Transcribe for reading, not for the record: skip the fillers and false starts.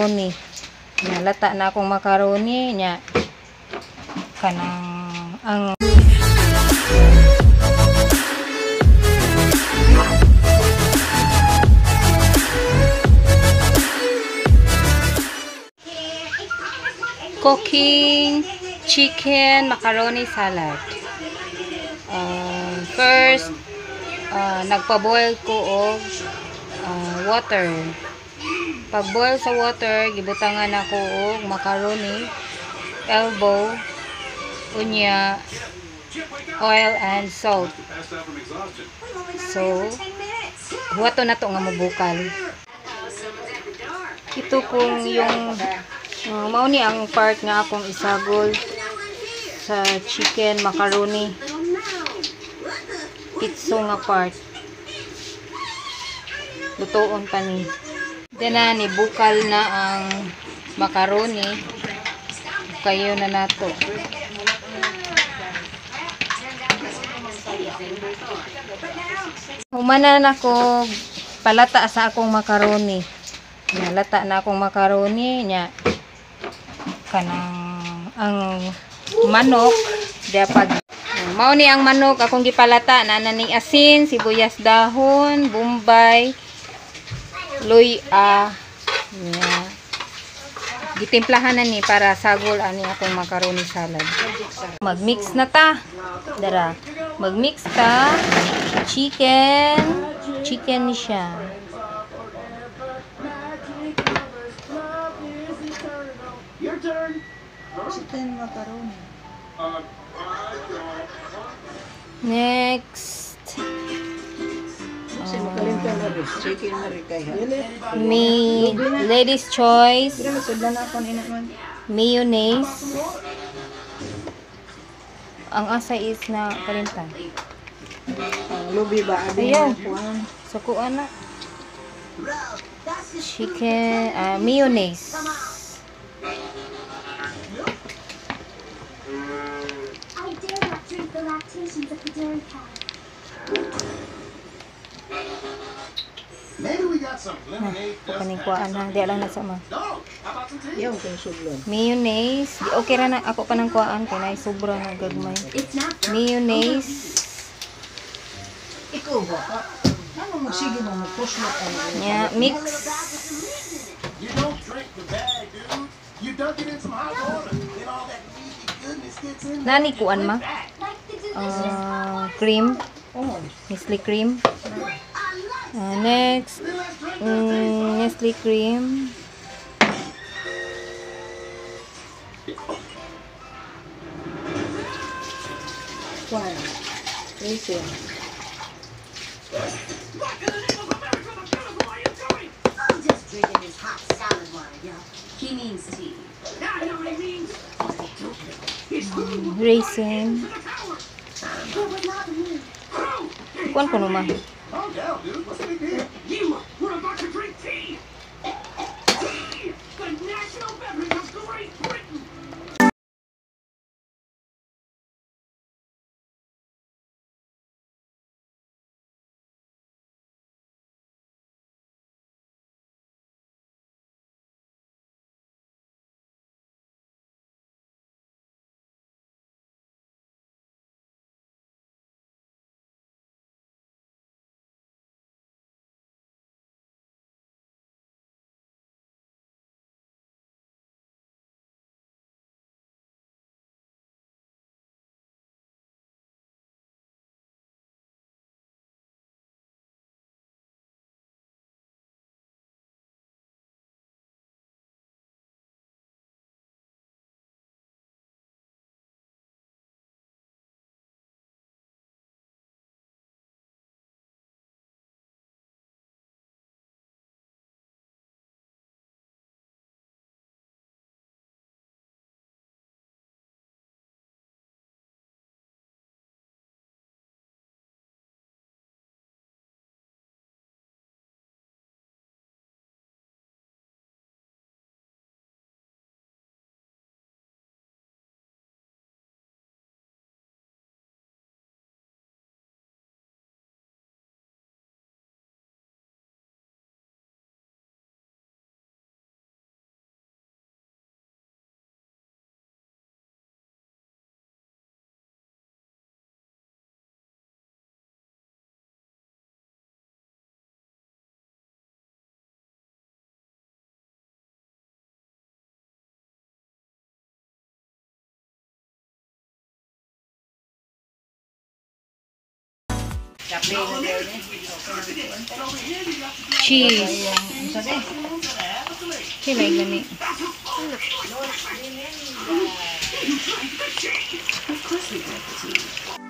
macaroni. Nalata na akong macaroni nya kanang ang cooking chicken macaroni salad. First, nagpa-boil ko og water. Pag-boil sa water, gibutangan ako og macaroni, elbow, unya, oil and salt. So, huwato na to nga mabukal. Ito kung yung mao ni ang part nga akong isagol sa chicken macaroni. Pitso nga part. Lutoon pa ni. Dena ni bukal na ang macaroni. Kayo na nato. Humanan ako palata sa akong macaroni. Nalata na akong macaroni nya kanang ang manok dapat mao ni ang manok akong gipalata na naning asin, sibuyas dahon, bombay, luya. Gitimplahan na ni para sagol ani akong macaroni salad. Mag-mix na ta. Dara. Mag-mix ta. Chicken ni siya. Chicken macaroni. Next. Chicken Me ladies choice. Mayonnaise. Ang asa is na kalimtan. Lubi ba? Ayun. So kuan na. Chicken mayonnaise. I dare not drink the lactations of the dairy cow. Maybe we got some lemonade. Paningkuan na. Di lang na sa mga. No, how about some tea? Yung kung suglon. Mayonnaise. Okay ra na ako pa ng kuan kay nay sobra na gagmay. It's not Mayonnaise. Ikaw ba ka? Ano mo sige mo push mo ka na. Nya mix. You don't drink the bag, dude. You dunk it in some hot water. Then all that meaty goodness gets in there. Nani kuan ma? like the delicious. Cream. Oh, Nestle cream. Next. Nestle cream. kuan. Racing. I'm just drinking this hot salad water, yo. He means tea. Raisin. It was not me. Kuan ko naman. Calm down, dude. What's the big deal? You were about to drink tea! Tea! The national beverage of Great Britain! Kape na daw ni. Cheese. Sa day. Si may gani. Of course we broke the team.